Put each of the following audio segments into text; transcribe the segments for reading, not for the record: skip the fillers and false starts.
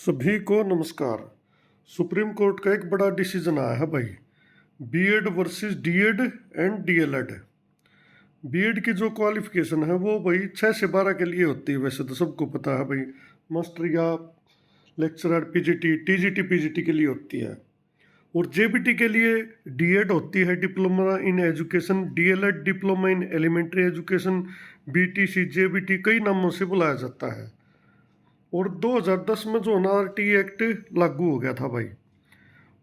सभी को नमस्कार। सुप्रीम कोर्ट का एक बड़ा डिसीजन आया है भाई, BEd versus DEd and DElEd. BEd की जो क्वालिफिकेशन है वो भाई 6 से 12 के लिए होती है, वैसे तो सबको पता है भाई। मास्टर या लेक्चरर पीजीटी, टीजीटी पीजीटी के लिए होती है। और जेबीटी के लिए डीएड होती है, diploma in education, DElEd diploma in elementary education, BTC, JBT कई नामों से बुलाया जाता है। और 2010 में जो आरटी एक्ट लागू हो गया था भाई,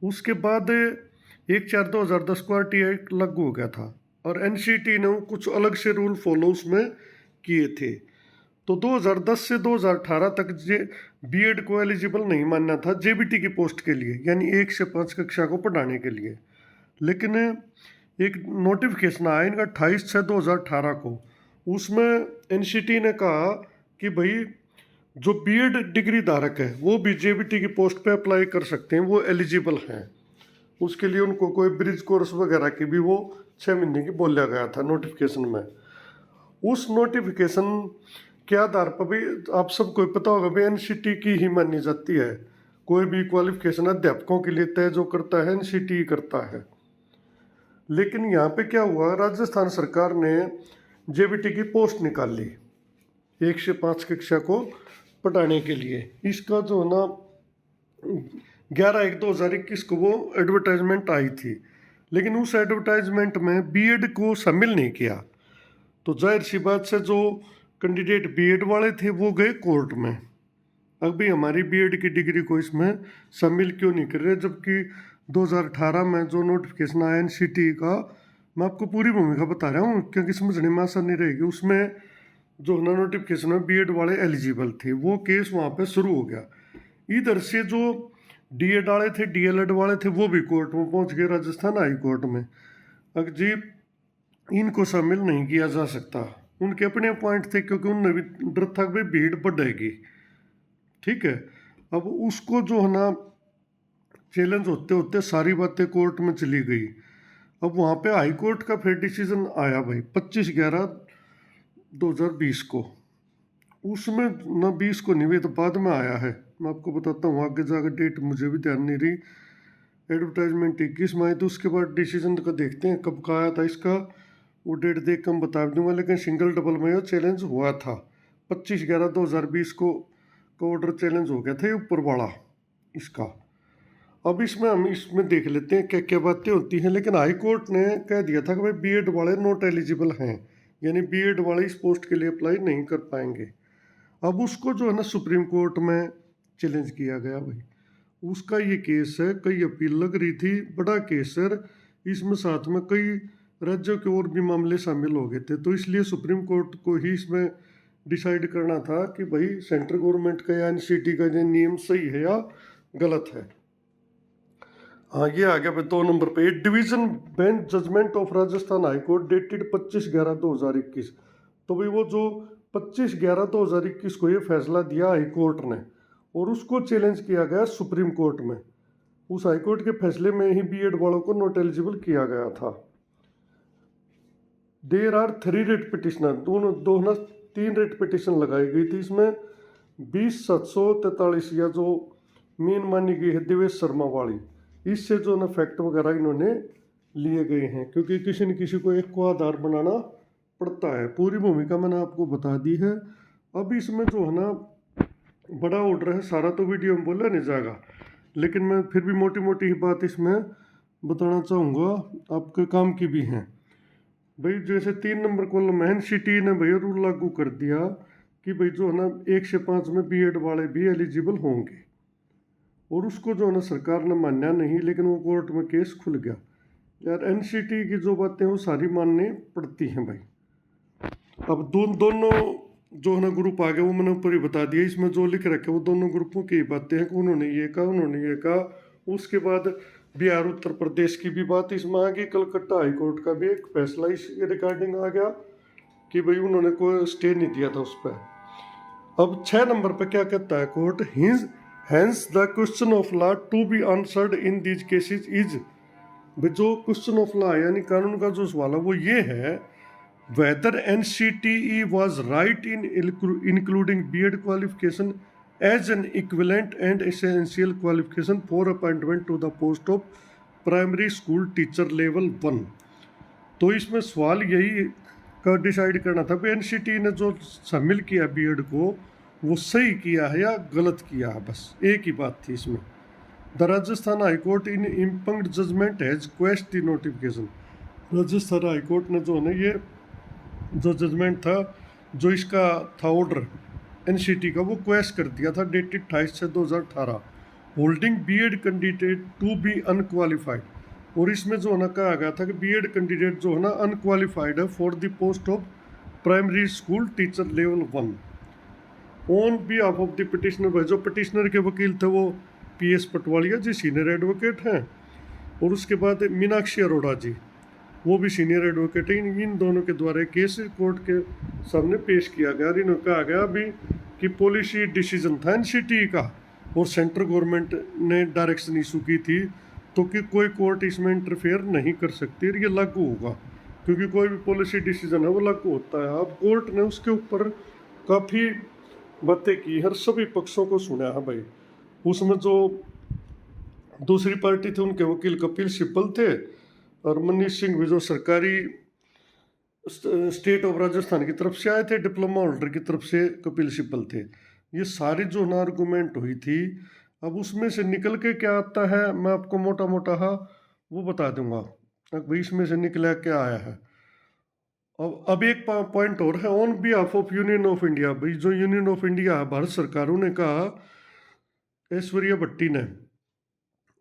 उसके बाद 1/4/2010 को आरटी एक्ट लागू हो गया था और एनसीटी ने कुछ अलग से रूल फॉलो उसमें किए थे। तो 2010 से 2018 तक बीएड को एलिजिबल नहीं मानना था जेबीटी की पोस्ट के लिए, यानी 1 से 5 कक्षा को पढ़ाने के लिए। लेकिन एक नोटिफिकेशन आया इनका 28/6/2018 को, उसमें एनसीटी ने कहा कि भाई जो बीएड डिग्री धारक है वो भी जेबीटी की पोस्ट पे अप्लाई कर सकते हैं, वो एलिजिबल हैं। उसके लिए उनको कोई ब्रिज कोर्स वगैरह की भी वो 6 महीने की बोला गया था नोटिफिकेशन में। उस नोटिफिकेशन के आधार पर भी आप सबको पता होगा भाई एनसीटी की ही मानी जाती है। कोई भी क्वालिफिकेशन अध्यापकों के लिए तय जो करता है एनसीटी करता है। लेकिन यहाँ पे क्या हुआ, राजस्थान सरकार ने जेबीटी की पोस्ट निकाली 1 से 5 कक्षा को पढ़ाने के लिए। इसका जो ना 11/1/2021 को वो एडवर्टाइजमेंट आई थी, लेकिन उस एडवर्टाइजमेंट में बीएड को शामिल नहीं किया। तो जाहिर सी बात से जो कैंडिडेट बीएड वाले थे वो गए कोर्ट में, अभी हमारी बीएड की डिग्री को इसमें शामिल क्यों नहीं कर रहे, जबकि 2018 में जो नोटिफिकेशन आया एनसीटी का, मैं आपको पूरी भूमिका बता रहा हूँ क्योंकि समझने में आसानी रहेगी। उसमें जो ना नोटिफिकेशन में बीएड वाले एलिजिबल थे, वो केस वहाँ पे शुरू हो गया। इधर से जो डीएड वाले थे, डीएलएड वाले थे, वो भी कोर्ट में पहुँच गए, राजस्थान हाई कोर्ट में। अब जी इनको शामिल नहीं किया जा सकता, उनके अपने पॉइंट थे, क्योंकि उनने भी डर था कि भीड़ बढ़ेगी। ठीक है, अब उसको जो है ना चैलेंज होते होते सारी बातें कोर्ट में चली गई। अब वहाँ पे हाई कोर्ट का फिर डिसीजन आया भाई 25/11/2020 को। उसमें ना 20 को नहीं, तो बाद में आया है, मैं आपको बताता हूँ आगे जाकर, डेट मुझे भी ध्यान नहीं रही। एडवर्टाइजमेंट 21 में आई, तो उसके बाद डिसीजन का देखते हैं कब का आया था इसका, वो डेट देख कर बता दूंगा। लेकिन सिंगल डबल में ये चैलेंज हुआ था 25/11/2020 को ऑर्डर चैलेंज हो गया था ये ऊपर वाला इसका। अब इसमें हम इसमें देख लेते हैं क्या क्या बातें होती हैं। लेकिन हाई कोर्ट ने कह दिया था कि भाई बीएड वाले नॉट एलिजिबल हैं, यानी बीएड वाले इस पोस्ट के लिए अप्लाई नहीं कर पाएंगे। अब उसको जो है ना सुप्रीम कोर्ट में चैलेंज किया गया भाई, उसका ये केस है, कई अपील लग रही थी, बड़ा केस है इसमें, साथ में कई राज्यों के और भी मामले शामिल हो गए थे। तो इसलिए सुप्रीम कोर्ट को ही इसमें डिसाइड करना था कि भाई सेंट्रल गवर्नमेंट का या एनसीटी का जो नियम सही है या गलत है। हाँ, ये आ गया भाई 2 नंबर पे, division bench judgment of Rajasthan high court dated 25/11/2021। तो भाई वो जो 25/11/2021 को ये फैसला दिया हाई कोर्ट ने, और उसको चैलेंज किया गया सुप्रीम कोर्ट में। उस हाई कोर्ट के फैसले में ही बीएड वालों को नॉट एलिजिबल किया गया था। देर आर 3 रेट पिटिशनर, दोनों 3 रेट पिटिशन लगाई गई थी इसमें। 20/743 या जो मेन मानी गई है दिवेश शर्मा वाली, इससे जो ना फैक्ट वगैरह इन्होंने लिए गए हैं, क्योंकि किसी न किसी को एक को आधार बनाना पड़ता है। पूरी भूमिका मैंने आपको बता दी है। अब इसमें जो है ना बड़ा ऑर्डर है, सारा तो वीडियो में बोला नहीं जाएगा, लेकिन मैं फिर भी मोटी मोटी ही बात इसमें बताना चाहूँगा, आपके काम की भी हैं भाई। जैसे 3 नंबर कॉलम एनसीटी ने भैया रूल लागू कर दिया कि भाई जो है ना 1 से 5 में बीएड वाले भी एलिजिबल होंगे, और उसको जो है ना सरकार ने मान्या नहीं, लेकिन वो कोर्ट में केस खुल गया। यार एनसीटी की जो बातें वो सारी माननी पड़ती हैं भाई। अब दोनों जो है ना ग्रुप आ गए, वो मैंने ऊपर ही बता दिया, इसमें जो लिख रखे वो दोनों ग्रुपों की बातें हैं कि उन्होंने ये कहा, उन्होंने ये कहा। उसके बाद बिहार उत्तर प्रदेश की भी बात इसमें आ गई, कलकत्ता हाई कोर्ट का भी एक फैसला इस रिगार्डिंग आ गया कि भाई उन्होंने कोई स्टे नहीं दिया था उस पर। अब 6 नंबर पर क्या कहता है court, Hence the question of law to be answered in these cases is, जो क्वेश्चन ऑफ लॉ यानी कानून का जो सवाल है वो ये है, whether NCTE was right in including BEd qualification as an equivalent and essential qualification for appointment to the post of primary school teacher level 1। तो इसमें सवाल यही का डिसाइड करना था कि एनसीटी ने जो शामिल किया बीएड को वो सही किया है या गलत किया है, बस एक ही बात थी इसमें। The Rajasthan high court in impugned judgement has question the notification. Rajasthan high court ने जो है ये जो जजमेंट था, जो इसका था ऑर्डर एनसीटी का, वो क्वेश्चन कर दिया था dated 28/6/2018, holding BEd candidate to be unqualified. और इसमें जो है ना कहा गया था कि बीएड कैंडिडेट जो है ना अनक्वालिफाइड है for the post of primary school teacher level 1 on behalf of the petitioner. भाई जो पिटिशनर के वकील थे वो पीएस पटवालिया जी सीनियर एडवोकेट हैं, और उसके बाद मीनाक्षी अरोड़ा जी वो भी सीनियर एडवोकेट हैं। इन दोनों के द्वारा केस कोर्ट के सामने पेश किया गया और इन्हें कहा गया अभी कि पॉलिसी डिसीजन था एनसीटी का और सेंट्रल गवर्नमेंट ने डायरेक्शन इशू की थी, तो कि कोई कोर्ट इसमें इंटरफेयर नहीं कर सकती और ये लागू होगा, क्योंकि कोई भी पॉलिसी डिसीजन है वो लागू होता है। अब कोर्ट ने उसके ऊपर काफ़ी बातें की, हर सभी पक्षों को सुना है भाई। उसमें जो दूसरी पार्टी थी उनके वकील कपिल सिब्बल थे, और मनीष सिंह भी जो सरकारी स्टेट ऑफ राजस्थान की तरफ से आए थे, डिप्लोमा होल्डर की तरफ से कपिल सिब्बल थे। ये सारी जो ना आर्गूमेंट हुई थी, अब उसमें से निकल के क्या आता है मैं आपको मोटा मोटा वो बता दूंगा। भाई इसमें से निकला क्या आया है। अब एक पॉइंट और है, on behalf of union of India. भाई जो यूनियन ऑफ इंडिया है भारत सरकारों ने कहा, ऐश्वर्या भट्टी ने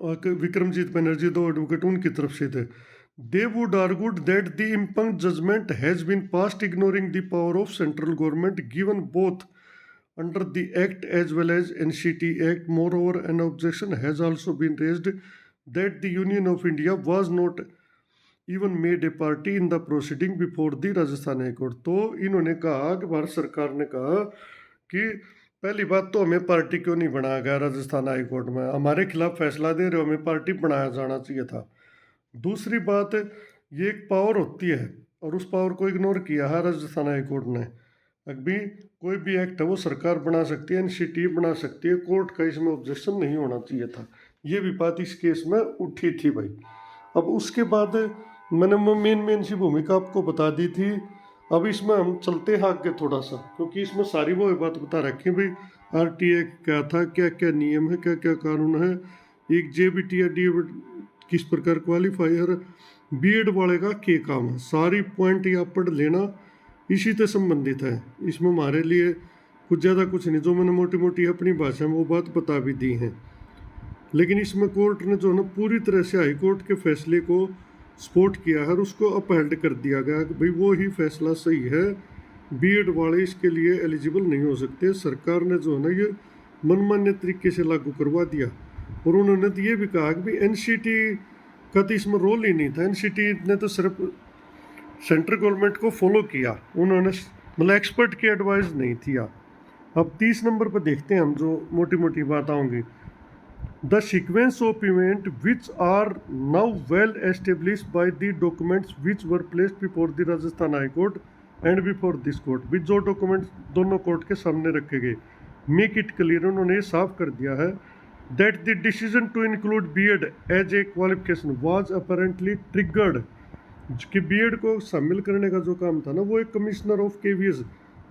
और विक्रमजीत बनर्जी दो एडवोकेट उनकी तरफ से थे, they would argued that the impugned judgement has been passed ignoring the power of central government given both under the act as well as NCT Act. Moreover, an objection has also been raised that the Union of India was not even made a party in the proceeding before the Rajasthan High Court. तो इन्होंने कहा कि भारत सरकार ने कहा कि पहली बात तो हमें पार्टी क्यों नहीं बनाया गया राजस्थान हाई कोर्ट में, हमारे खिलाफ फैसला दे रहे हो, हमें पार्टी बनाया जाना चाहिए था। दूसरी बात, ये एक पावर होती है और उस पावर को इग्नोर किया है राजस्थान हाई कोर्ट ने। अभी कोई भी एक्ट है वो सरकार बना सकती है, एनसीटी बना सकती है, कोर्ट का इसमें ऑब्जेक्शन नहीं होना चाहिए था। ये भी बात इस केस में उठी थी भाई। अब उसके बाद मैंने मेन सी भूमिका आपको बता दी थी। अब इसमें हम चलते हैं आगे थोड़ा सा, क्योंकि इसमें सारी वो बात बता रखी भाई, आरटीए क्या था, क्या क्या नियम है, क्या क्या कानून है, एक जेबीटी या डीएड किस प्रकार क्वालिफायर, बीएड वाले का क्या काम है, सारी पॉइंट या पढ़ लेना, इसी से संबंधित है। इसमें हमारे लिए कुछ ज़्यादा कुछ नहीं, जो मैंने मोटी मोटी अपनी भाषा में वो बात बता भी दी है। लेकिन इसमें कोर्ट ने जो है ना पूरी तरह से हाई कोर्ट के फैसले को सपोर्ट किया है और उसको अपहेल्ड कर दिया गया कि भाई वो ही फैसला सही है, बीएड वाले इसके लिए एलिजिबल नहीं हो सकते। सरकार ने जो है ना ये मनमान्य तरीके से लागू करवा दिया। और उन्होंने तो ये भी कहा कि भाई एनसीटी का तो इसमें रोल ही नहीं था, एनसीटी ने तो सिर्फ सेंट्रल गवर्नमेंट को फॉलो किया, उन्होंने मतलब एक्सपर्ट की एडवाइस नहीं थी। अब 30 नंबर पर देखते हैं हम जो मोटी मोटी बात आऊँगी। The sequence of event which are now well establish by the documents which were placed before the Rajasthan high court and before this court. भी जो डॉक्यूमेंट्स दोनों कोर्ट के सामने रखे गए, मेक इट क्लियर, उन्होंने ये साफ कर दिया है that the decision to include BEd as a qualification was apparently triggered. कि बीएड को शामिल करने का जो काम था ना, वो एक कमिश्नर ऑफ केवीएस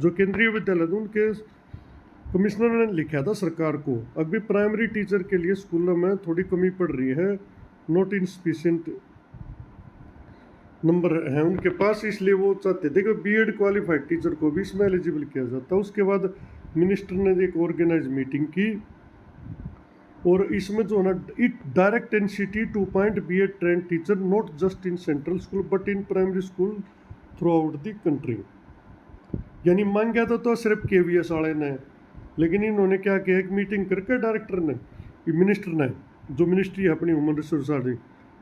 जो केंद्रीय विद्यालय थे उनके कमिश्नर ने लिखा था सरकार को, अभी प्राइमरी टीचर के लिए स्कूलों में थोड़ी कमी पड़ रही है, नॉट इनसफिशिएंट नंबर है उनके पास, इसलिए वो चाहते थे कि बीएड क्वालिफाइड टीचर को भी इसमें एलिजिबल किया जाता। उसके बाद मिनिस्टर ने एक ऑर्गेनाइज मीटिंग की और इसमें जो है ना it direct NCTE to point BEd trained teacher not just in central school but in primary school throughout the country. यानी मांगा तो सिर्फ केवीएस वाले ने, लेकिन इन्होंने क्या किया, एक मीटिंग करके डायरेक्टर ने, मिनिस्टर ने, जो मिनिस्ट्री है अपनी ह्यूमन रिसोर्स वाली,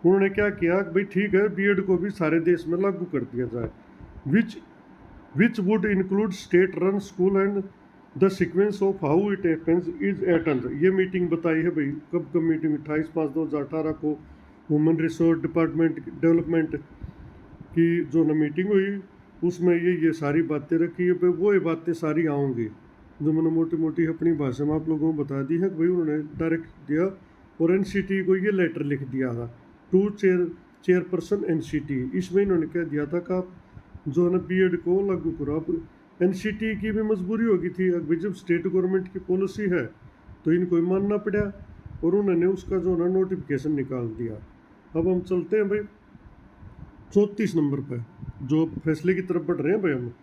उन्होंने क्या किया भाई ठीक है बीएड को भी सारे देश में लागू कर दिया जाए, which would include state run school and the sequence of how it happens is at under. ये मीटिंग बताई है भाई, कब मीटिंग 28/5/2018 को ह्यूमन रिसोर्स डिपार्टमेंट डेवलपमेंट की जो ना मीटिंग हुई, उसमें ये सारी बातें रखी है, वो ये बातें सारी आऊँगी। जो मैंने मोटी मोटी अपनी भाषा में आप लोगों को बता दी है कि भाई उन्होंने डायरेक्ट दिया और एनसीटी को ये लेटर लिख दिया था टू चेयरपर्सन एनसीटी। इसमें इन्होंने कह दिया था कि आप जो है ना बीएड को लागू करो। अब एनसीटी की भी मजबूरी होगी थी, अब जब स्टेट गवर्नमेंट की पॉलिसी है तो इनको ही मानना पड़ा और उन्होंने उसका जो है ना नोटिफिकेशन निकाल दिया। अब हम चलते हैं भाई 34 नंबर पे, जो फैसले की तरफ बढ़ रहे हैं भाई हम।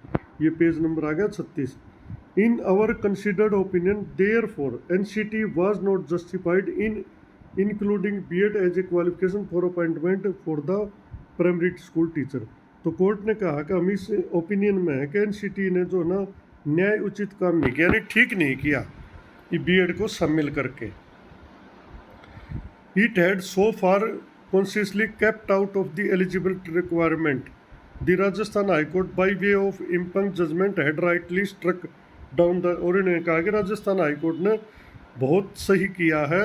ये पेज नंबर आ गया 36। In our considered opinion there for NCTE was not justified in including BEd as a qualification for appointment for the primary school teacher. तो कोर्ट ने कहा कि हम इस ओपिनियन में है कि एनसीटी ने जो ना न्याय उचित काम नहीं किया, यानी ठीक नहीं किया ये बीएड को शामिल करके। It had so far consciously kept out of the eligibility requirement. The Rajasthan High Court, by way of impugned judgment, had rightly struck down the। और इन्होंने कहा कि राजस्थान हाई कोर्ट ने बहुत सही किया है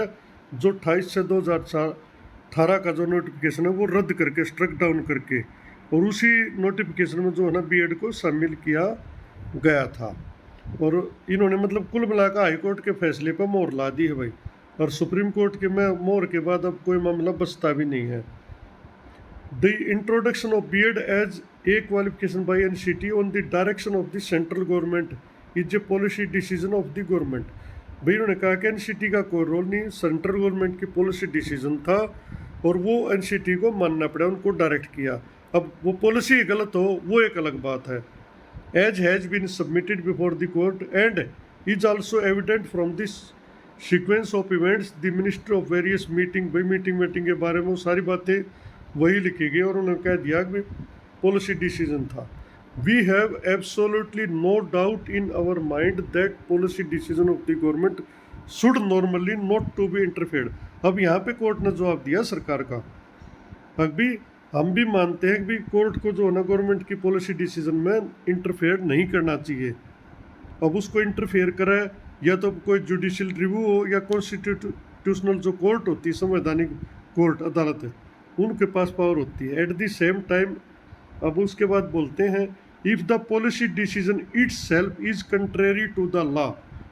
जो 28 से 2018 का जो नोटिफिकेशन है वो रद्द करके, स्ट्रक डाउन करके, और उसी नोटिफिकेशन में जो है ना बीएड को शामिल किया गया था। और इन्होंने मतलब कुल मिलाकर हाई कोर्ट के फैसले पर मोहर ला दी है भाई, और सुप्रीम कोर्ट के में मोहर के बाद अब कोई मामला बचता भी नहीं है। The introduction of BEd as a qualification by NCTE on the direction of the central government is a policy decision of the government. भाई उन्होंने कहा कि एनसीटी का कोई रोल नहीं, सेंट्रल गवर्नमेंट की पॉलिसी डिसीजन था और वो एनसीटी को मानना पड़ा, उनको डायरेक्ट किया। अब वो पॉलिसी गलत हो वो एक अलग बात है। As has been submitted before the court and is also evident from this sequence of events the minister of various meeting. भाई मीटिंग के बारे में वो सारी बातें वही लिखी गई और उन्होंने कह दिया कि पॉलिसी डिसीजन था। We have absolutely no doubt in our mind that policy decision of the government should normally not to be interfered. अब यहाँ पे कोर्ट ने जवाब दिया सरकार का। अब भी हम भी मानते हैं कि कोर्ट को जो है ना गवर्नमेंट की पॉलिसी डिसीजन में इंटरफेयर नहीं करना चाहिए। अब उसको इंटरफेयर करे या तो कोई जुडिशियल रिव्यू हो या कॉन्स्टिट्यूशनल जो कोर्ट होती है, संवैधानिक कोर्ट अदालत है, उनके पास पावर होती है। एट द सेम टाइम अब उसके बाद बोलते हैं if the policy decision itself is contrary to the law,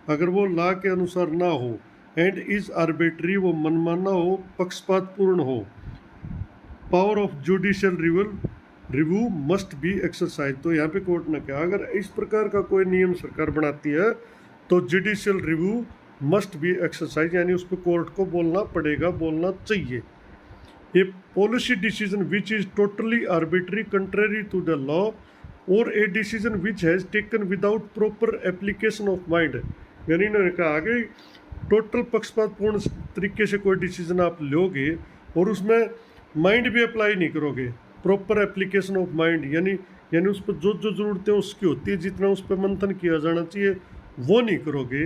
अगर वो लॉ के अनुसार ना हो, एंड इज आर्बिट्री, वो मनमाना हो, पक्षपातपूर्ण हो, power of judicial review must be exercise. तो यहाँ पे कोर्ट ने कहा अगर इस प्रकार का कोई नियम सरकार बनाती है तो judicial review must be exercise, यानी उस पर कोर्ट को बोलना पड़ेगा, बोलना चाहिए। A policy decision which is totally arbitrary contrary to the law और a decision which has taken without proper application of mind, यानी इन्होंने कहा आगे टोटल पक्षपातपूर्ण तरीके से कोई डिसीजन आप लोगे और उसमें माइंड भी अप्लाई नहीं करोगे, प्रॉपर एप्लीकेशन ऑफ माइंड, यानी उस पर जो जो ज़रूरतें उसकी होती है, जितना उस पर मंथन किया जाना चाहिए वो नहीं करोगे,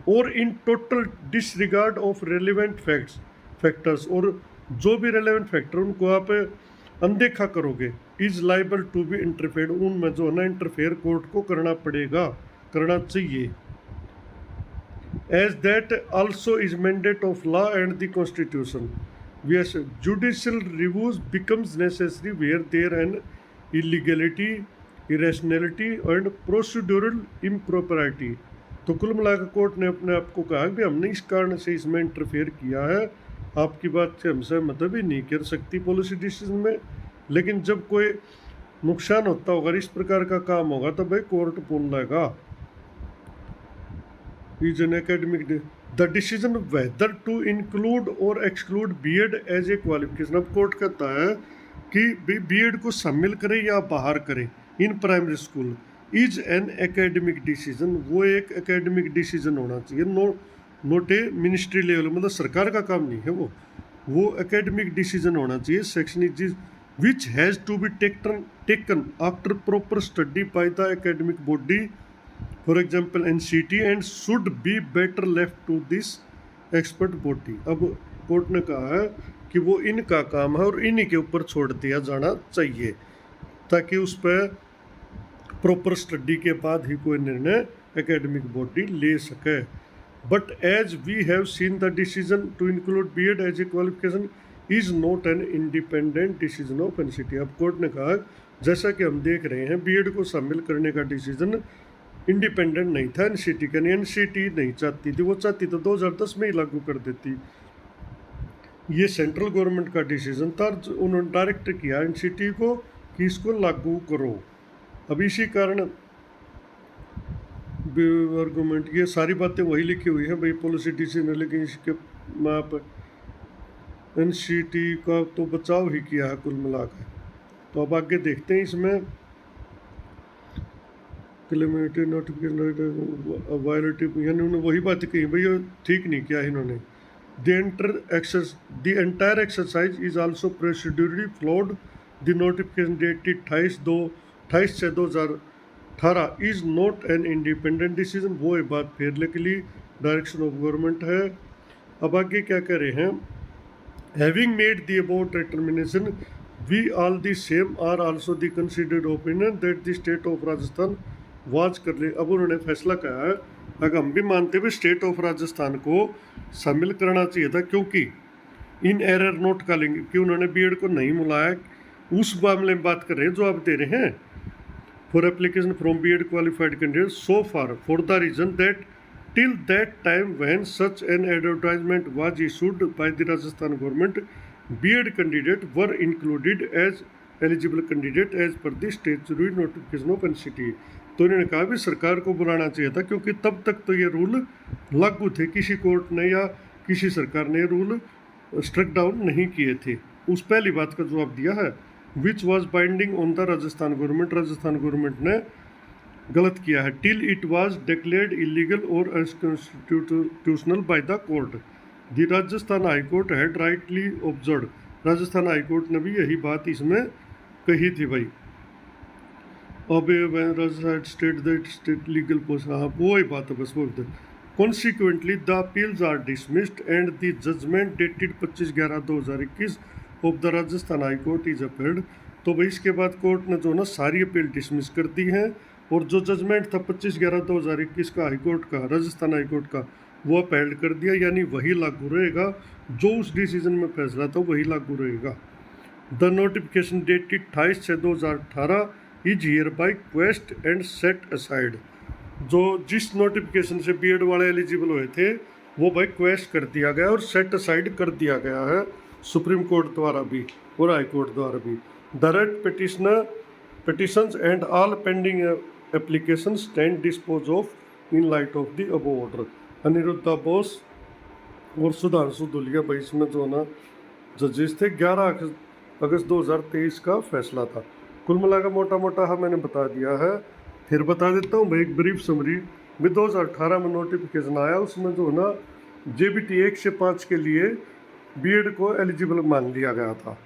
और in total disregard of relevant factors, और जो भी रेलिवेंट फैक्टर उनको आप अनदेखा करोगे, is liable to be interfere, उनमें जो है ना इंटरफेयर कोर्ट को करना पड़ेगा, करना चाहिए। As that also is mandate of law and the constitution. Yes, judicial reviews becomes necessary where there an illegality, irrationality and procedural impropriety। तो कुल मिलाकर कोर्ट ने अपने आप को कहा कि हमने इस कारण से इसमें इंटरफेयर किया है, आपकी बात से हम सहमत भी नहीं कर सकती पॉलिसी डिसीजन में, लेकिन जब कोई नुकसान होता होगा, इस प्रकार का काम होगा, तो भाई कोर्ट बोल लेगा। Is an academic the decision whether to include और exclude BEd as a qualification. अब कोर्ट कहता है कि बीएड को शामिल करें या बाहर करें इन primary school, is an academic decision, वो एक एकेडमिक डिसीजन होना चाहिए, नोट ए मिनिस्ट्री लेवल, मतलब सरकार का काम नहीं है वो एकेडमिक डिसीजन होना चाहिए। Section is which has to be taken after proper study by the academic body, for example NCTE, and should be better left to this expert body. अब कोर्ट ने कहा है कि वो इनका काम है और इन्हीं के ऊपर छोड़ दिया जाना चाहिए, ताकि उस पर प्रॉपर स्टडी के बाद ही कोई निर्णय एकेडमिक बॉडी ले सके। But as we have seen the decision to include BEd as a qualification is not an independent decision of NCTE. अब कोर्ट ने कहा जैसा कि हम देख रहे हैं बीएड को शामिल करने का डिसीजन इंडिपेंडेंट नहीं था एनसीटी का, एनसीटी नहीं चाहती थी, वो चाहती तो 2010 में ही लागू कर देती। ये सेंट्रल गवर्नमेंट का डिसीजन था, उन्होंने डायरेक्ट किया एनसीटी को कि इसको लागू करो। अब इसी कारण आर्गूमेंट, ये सारी बातें वही लिखी हुई हैं भाई, पॉलिसी डिसीजन, लेकिन इसके आप एनसीटी का तो बचाव ही किया है कुल मिलाकर। तो अब आगे देखते हैं इसमें क्लेमेटी नोटिफिकेशन वायलेटिव, यानी उन्होंने वही बात कही भाई, ये ठीक नहीं किया इन्होंने। The entire exercise is also procedurally flawed. The notification dated 28/6/2018 is not an independent decision. वो एक बात फिर निकली, डायरेक्शन ऑफ गवर्नमेंट है। अब आगे क्या कह रहे हैं, Having made the above determination, we all the same are also the considered opinion that the state of Rajasthan was कर ले। अब उन्होंने फैसला कहा है, अगर हम भी मानते हुए स्टेट ऑफ राजस्थान को शामिल करना चाहिए था, क्योंकि इन एरर नोट का लेंगे कि उन्होंने बीएड को नहीं बुलाया, उस मामले में बात कर रहे हैं जो आप दे रहे हैं। For application from BEd qualified candidate so for the reason that till that time when such an advertisement was issued by the Rajasthan government, BEd candidate were included as eligible candidate as per the statutory notification of NCTE. तो इन्होंने कहा भी सरकार को बुलाना चाहिए था, क्योंकि तब तक तो ये रूल लागू थे, किसी कोर्ट ने या किसी सरकार ने रूल स्ट्रक डाउन नहीं किए थे। उस पहली बात का जवाब दिया है, which was binding on the Rajasthan government, Rajasthan government ने गलत किया है। Till it was declared illegal और unconstitutional by the court, the Rajasthan high court had rightly observe. Rajasthan high court ने भी यही बात इसमें कही थी भाई। अब स्टेट लीगल पोस्ट, हाँ वो ही बात है, बस बोलते। Consequently the appeals are dismissed and the judgment dated 25/11/2021 of the Rajasthan high court is appealed. तो भाई इसके बाद कोर्ट ने जो ना सारी अपील डिसमिस कर दी हैं, और जो जजमेंट था 25/11/2021 का हाई कोर्ट का, राजस्थान हाई कोर्ट का, वो अपील कर दिया, यानी वही लागू रहेगा, जो उस डिसीजन में फैसला था वही लागू रहेगा। The notification dated 28/6/2018 is here by quest and set aside. जो जिस नोटिफिकेशन से बीएड वाले एलिजिबल हुए थे वो भाई क्वेस्ट कर दिया गया और सेट असाइड कर दिया गया है सुप्रीम कोर्ट द्वारा भी और हाई कोर्ट द्वारा भी। The red petitions and all pending applications stand disposed of in light of the above order। Aniruddha Bose और सुधांशु धुलिया भाई इसमें जो ना जजेस थे। 11 अगस्त 2023 का फैसला था। कुल मिलाकर मोटा मोटा हाँ मैंने बता दिया है, फिर बता देता हूँ भाई एक ब्रीफ समरी में। 2018 में नोटिफिकेशन आया, उसमें जो ना जेबीटी 1 से 5 के लिए बीएड को एलिजिबल मान लिया गया था।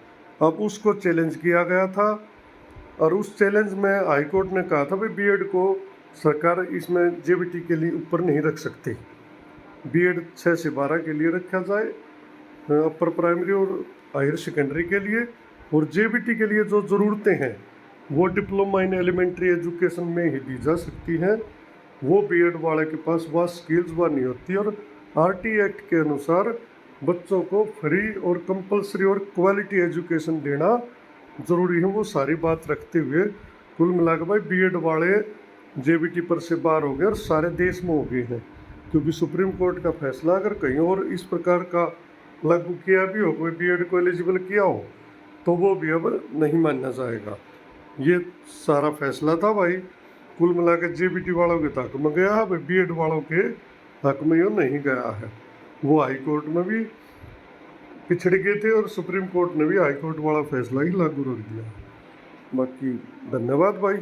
अब उसको चैलेंज किया गया था, और उस चैलेंज में हाई कोर्ट ने कहा था भाई बीएड को सरकार इसमें जेबीटी के लिए ऊपर नहीं रख सकती, बीएड 6 से 12 के लिए रखा जाए, अपर प्राइमरी और हायर सेकेंडरी के लिए, और जेबीटी के लिए जो ज़रूरतें हैं वो डिप्लोमा इन एलिमेंट्री एजुकेशन में ही दी जा सकती हैं। वो बीएड वाले के पास वह स्किल्स वह नहीं होती, और आरटी एक्ट के अनुसार बच्चों को फ्री और कंपलसरी और क्वालिटी एजुकेशन देना ज़रूरी है। वो सारी बात रखते हुए कुल मिलाकर भाई बीएड वाले जेबीटी पर से बाहर हो गए और सारे देश में हो गए हैं, क्योंकि सुप्रीम कोर्ट का फैसला अगर कहीं और इस प्रकार का लागू किया भी हो, कोई बीएड को एलिजिबल किया हो, तो वो भी अब नहीं माना जाएगा। ये सारा फैसला था भाई, कुल मिलाकर जेबीटी वालों के हक में गया है भाई, बीएड वालों के हक में ये नहीं गया है। वो हाई कोर्ट में भी पिछड़ गए थे और सुप्रीम कोर्ट ने भी हाई कोर्ट वाला फैसला ही लागू रख दिया। बाकी धन्यवाद भाई।